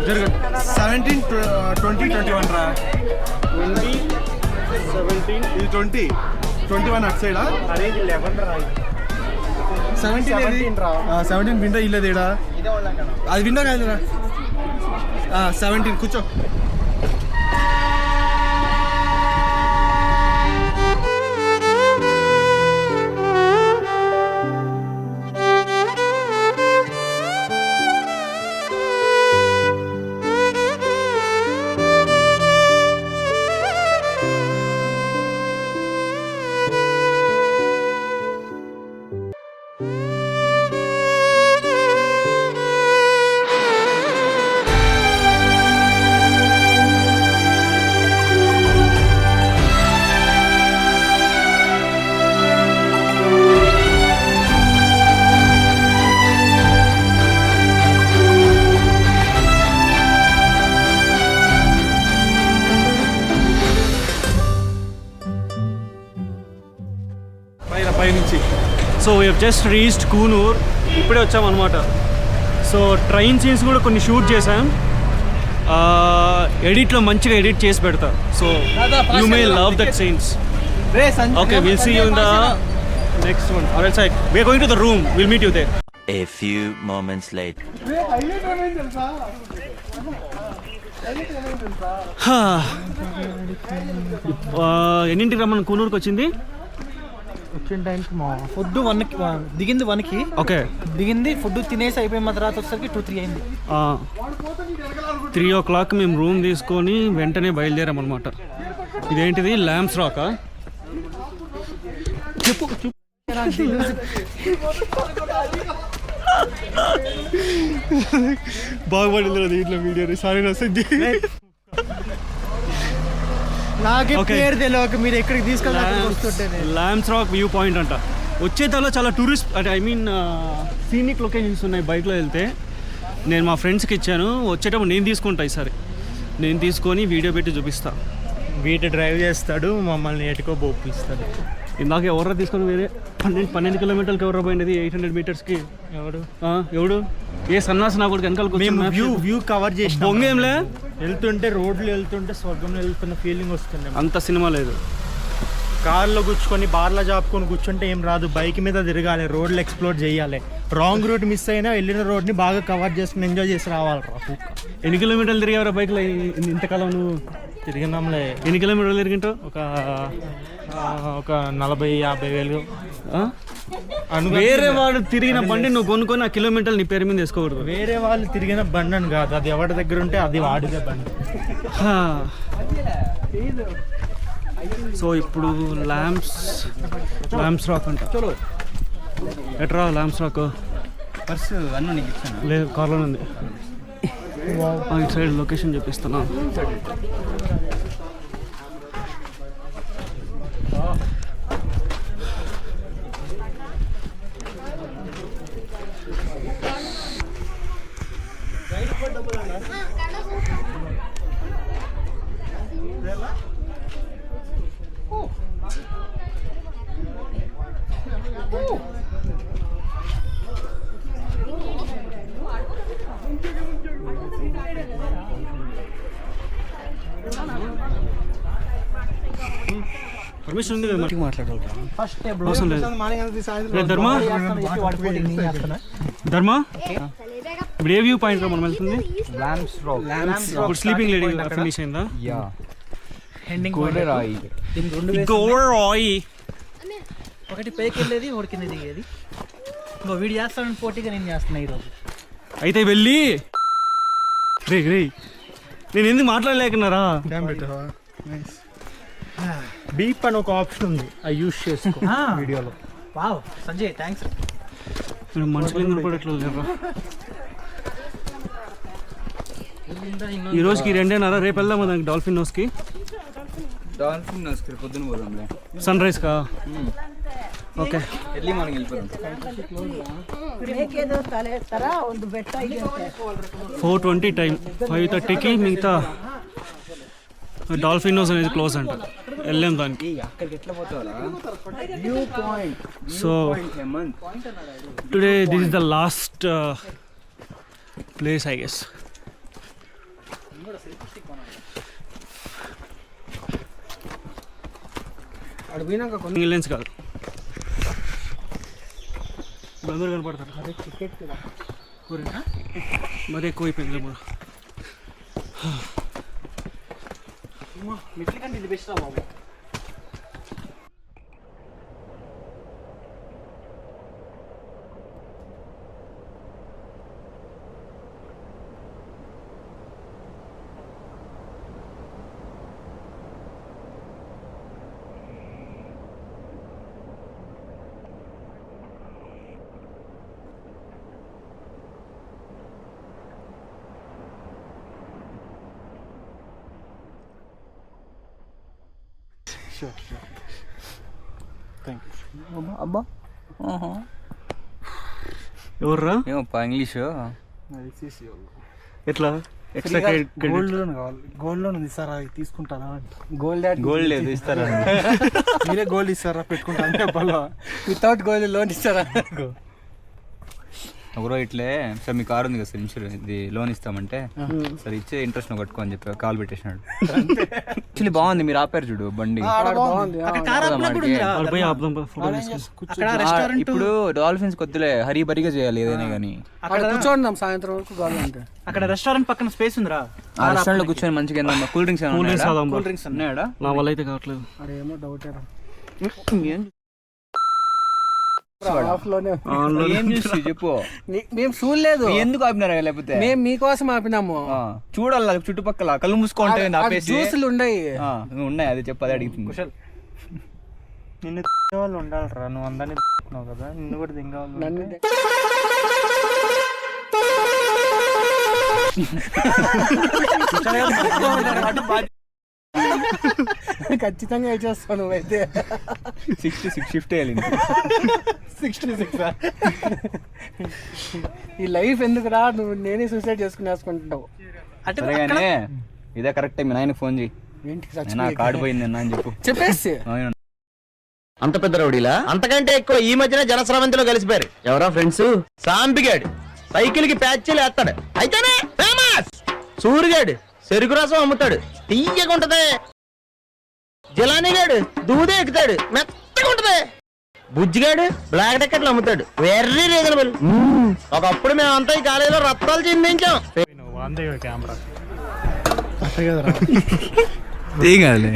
17, 20, 21 రా. 20, 17 ఇది 20, 21 అటు సైడా. అరే 11 రా. 17 రా. 17 విండో ఇల్లేదు ఈడ. అది విండో కాదురా. 17 కూర్చో. పైనుంచి. So we just reached Coonoor. ఇప్పుడే వచ్చామన్నమాట. సో ట్రైన్ సీన్స్ కూడా కొన్ని షూట్ చేశాం. ఎడిట్లో మంచిగా ఎడిట్ చేసి పెడతా. So you may love that scenes. Okay, will see you in the next one. Or else we are going to the room. We'll meet you there. A few moments later. ఎన్నింటికి రమ్మని కూనూరుకి వచ్చింది? వచ్చిన టైంకి food 1కి దిగింది. 1కి okay దిగింది. Food తినేసి అయిపోయిన తర్వాత వచ్చేసరికి 2-3 అయింది. 3 o'clock మేము రూమ్ తీసుకొని వెంటనే బయలుదేరామన్నమాట. ఇదేంటిది? ల్యాంప్స్ రాకా? చెప్పు. బాగుపడింది దీంట్లో వీడియో. సారీ నచ్చింది. నాకే పేరు తెలియక మీరు ఎక్కడికి తీసుకెళ్ళి ల్యాంప్స్ రాక్ వ్యూ పాయింట్ అంట. వచ్చేతలో చాలా టూరిస్ట్ అంటే ఐ మీన్ సీనిక్ లొకేషన్స్ ఉన్నాయి. బైక్లో వెళ్తే నేను మా ఫ్రెండ్స్కి ఇచ్చాను. వచ్చేటప్పుడు నేను తీసుకుంటా. ఈసారి నేను తీసుకొని వీడియో పెట్టి చూపిస్తా. వీటి డ్రైవ్ చేస్తాడు, మమ్మల్ని ఎటుకో బొప్పిస్తాడు. ఇందాక ఎవరో తీసుకొని వేరే 12 కిలోమీటర్లకి ఎవరో పోయినది 800 మీటర్స్కి. ఎవడు ఏ సన్నాసి నా కూడా వెనకాల వ్యూ కవర్ చేసి బొంగేంలే. వెళ్తుంటే రోడ్లు వెళ్తుంటే స్వర్గంలో వెళ్తున్న ఫీలింగ్ వస్తుంది. అంత సినిమా లేదు. కార్లో కూర్చుకొని బార్లో జాపుకొని కూర్చుంటే ఏం రాదు. బైక్ మీద తిరగాలి, రోడ్లు ఎక్స్ప్లోర్ చేయాలి. రాంగ్ రూట్ మిస్ అయినా వెళ్ళిన రోడ్ని బాగా కవర్ చేసుకుని ఎంజాయ్ చేసి రావాలి. ఎన్ని కిలోమీటర్లు తిరిగావరా బైక్లో ఇంతకాలం నువ్వు? తిరిగినాంలే. ఎన్ని కిలోమీటర్లు తిరిగింటావు? ఒక 40-50 వేలు. వేరే వాడు తిరిగిన బండి నువ్వు కొనుక్కొని ఆ కిలోమీటర్లు నీ పేరు మీద వేసుకోకూడదు. వేరే వాళ్ళు తిరిగిన బండి అని కాదు, అది ఎవరి దగ్గర ఉంటే అది వాడిదే బండి. సో ఇప్పుడు ల్యాంప్స్ రాక్ అంట. ఎట్రా ల్యాంప్స్ రాక్? లేదు, కార్లోనే ఉంది. ఇటు సైడ్ లొకేషన్ చూపిస్తున్నా. పర్మిషన్ ఉంది కదా మాట్లాడాలి. ధర్మ ఇప్పుడు ఏ వ్యూ పాయింట్ మనం వెళ్తుంది? ఇప్పుడు స్లీపింగ్ లేడీ ఫినిష్ అయిందా? ఒకటి పైకి వెళ్ళేది, ఒకటి కింద దిగేది. ఇంకో వీడు చేస్తాను పోటీగా నేను చేస్తున్నా ఈరోజు. అయితే వెళ్ళి రే నేను ఎందుకు మాట్లాడలేకున్నారా? బీప్ అని ఒక ఆప్షన్ ఉంది, అది యూస్ చేసుకో వీడియోలో. Wow Sanjay thanks. మనుషులు కనపడట్లేదు. ఈ రోజుకి 2:30. రేపు వెళ్దామా దానికి డాల్ఫిన్ నోస్కి? పొద్దున పోదాంలే. సన్ రైజ్ కా? ಓಕೆ ಎಲ್ಲಿ ಮಾರ್ನಿಂಗ್ ಇಲ್ಲಿ ಬರೋಣ 4:20 టైం 5:30కి మిగతా డాల్ఫినోస్ అనేది క్లోజ్ అంట. వెళ్ళాం దానికి. అక్కడికి ఎట్లా పోతారా? View point. So today this is the last place I guess. అక్కడ పోయినాక సింగిల్ లెన్స్ కాదు, అందరూ కనపడతారు. మరి ఎక్కువ అయిపోయింది కూడా. మెట్ల కంటే ఇది బెస్ట్ రా బాబు. అబ్బా ఎవర్రా? ఏమప్పా ఇంగ్లీష్ ఎట్లా ఎక్స్ట్రా గోల్డ్ లోన్ కావాలి. గోల్డ్ లోన్ ఉంది సార్, అది తీసుకుంటారా? గోల్డ్ లేదు ఇస్తారా? మీరే గోల్డ్ ఇస్తారా పెట్టుకుంటా? వితౌట్ గోల్డ్ లోన్ ఇస్తారా? ఒకరో ఇట్లే సార్ మీ కార్ ఉంది కదా సార్ ఇన్సూరెన్స్ ఇది లోన్ ఇస్తామంటే సార్ ఇచ్చే ఇంట్రెస్ట్ కట్టుకో అని చెప్పి కాల్ పెట్టేసినాడు. యాక్చువల్లీ బాగుంది, మీరు ఆపారు చూడు బండి. ఇప్పుడు డాల్ఫిన్స్ కొద్దిలే హరీ బరిగా చేయాలి ఏదైనా కానీ. అక్కడ కూర్చోండి సాయంత్రం వరకు కావాలంటే. అక్కడ రెస్టారెంట్ పక్కన స్పేస్ ఉందిరా, ఆ రెస్టారెంట్ లో కూర్చొని మంచిగా ఏందమ్మా కూల్ డ్రింక్స్ ఉన్నాయా? నా వల్ల అయితే కావట్లేదు. అదేమో డౌట్ ఏం చూసి చెప్పు. మేము చూడలేదు, ఎందుకు ఆపినారా? లేకపోతే మేము మీకోసం ఆపినాము. చూడాలి చుట్టుపక్కల, కళ్ళు మూసుకోంటే జ్యూసులు ఉన్నాయి. ఉన్నాయి అది చెప్పు, అది అడుగుతుంది. నిన్ను వాళ్ళు ఉండాలిరా, నువ్వు అందరినీ కదా, నిన్ను కూడా దింగాలి. ఖచ్చితంగా వేసేస్తావు నువ్వైతే. 66 షిఫ్ట్ వేయాలి. 66 ఈ లైఫ్ ఎందుకురా, నువ్వు నేనే సూసైడ్ చేసుకునేసుకుంటున్నావు. సరేగానే ఇదే కరెక్ట్. మీ నాయనకి ఫోన్ చేయి, నా కార్డు పోయింది అన్న అని చెప్పు. చెప్పేసి అంత పెద్ద రౌడీలా? అంతకంటే ఎక్కువ ఈ మధ్యన జనస్రవంతిలో కలిసిపోయారు. ఎవరా ఫ్రెండ్స్? సాంబిగాడు సైకిల్ కి ప్యాచ్లు వేస్తాడు, అయితేనే ఫేమస్. సూరిగాడు చెరుకు రసం అమ్ముతాడు, తీయగా ఉంటది. జిలానీగాడు దూదే ఎక్కుతాడు, మెత్తగా ఉంటది. బుజ్జిగాడు బ్లాక్ టికెట్లు అమ్ముతాడు, వెర్రీ రీజనబుల్. ఒకప్పుడు మేమంతా ఈ కాలేజీలో రత్తాలు చిందించాం. ఏం కాదులే.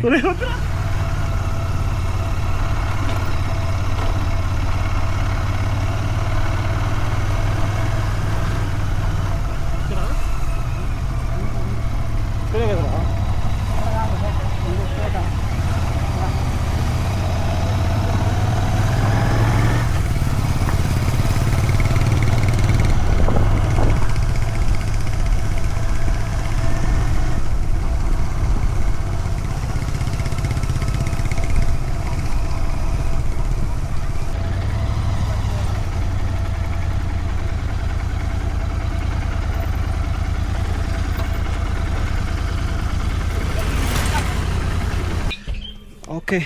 ఓకే,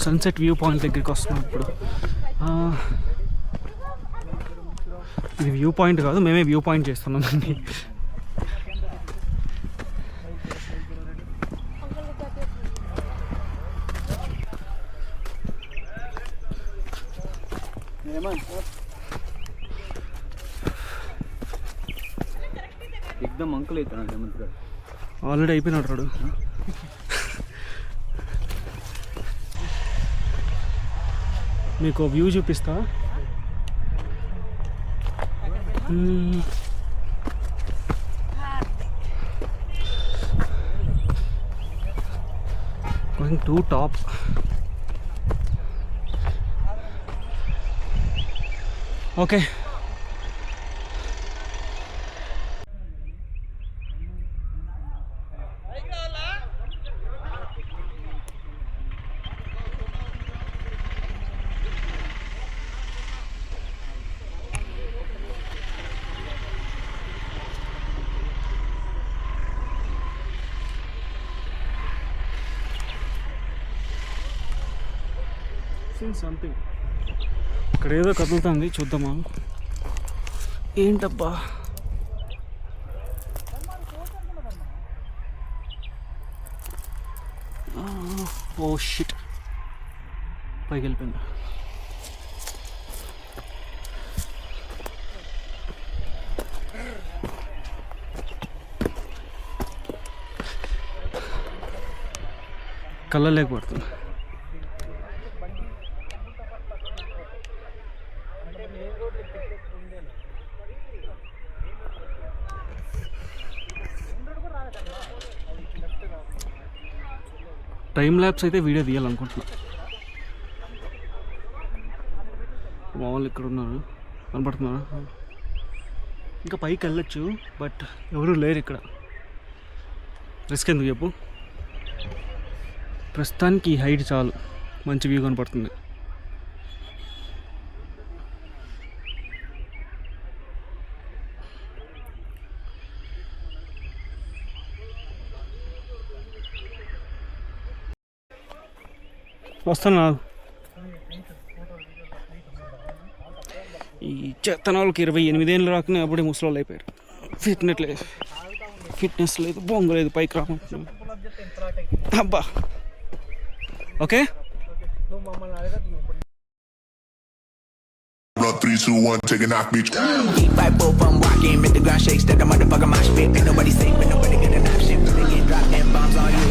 సన్సెట్ వ్యూ పాయింట్ దగ్గరికి వస్తున్నాం ఇప్పుడు. ఇది వ్యూ పాయింట్ కాదు, మేమే వ్యూ పాయింట్ చేస్తున్నాం అండి. ఎగ్దమ్ అంకుల్ అవుతాడు హేమంత్ గారు. ఆల్రెడీ అయిపోయినాడు రాడు. మీకు వ్యూ చూపిస్తా. Going to top. Okay, seen something. ఇక్కడ ఏదో కదులుతుంది, చూద్దామా ఏంటబ్బా. ఓ షిట్, పైకి వెళ్ళిపోయింది. కళ్ళ లేకపోతుంది. టైం ల్యాబ్స్ అయితే వీడియో తీయాలనుకుంటున్నా. మామూలు ఇక్కడ ఉన్నారు, కనపడుతున్నారు. ఇంకా పైకి వెళ్ళొచ్చు, బట్ ఎవరు లేరు ఇక్కడ. రిస్క్ ఎందుకు చెప్పు. ప్రస్తుతానికి ఈ హైట్ చాలు, మంచి వ్యూ కనపడుతుంది. వస్తున్నా. ఈ చెత్తనాళ్ళకి 28 ఏళ్ళు రాకనే అప్పుడే ముసలోళ్ళు అయిపోయారు. ఫిట్నెస్ లేదు, బొంగు లేదు, పైకి రాకుంటున్నాం. అబ్బా okay. 3, 2, 1, take a knock, bitch. Deep pipe both I'm walking, make the ground shake, step the motherfucker my spit. Ain't nobody safe, ain't nobody get an option. They get dropped, them bombs on you.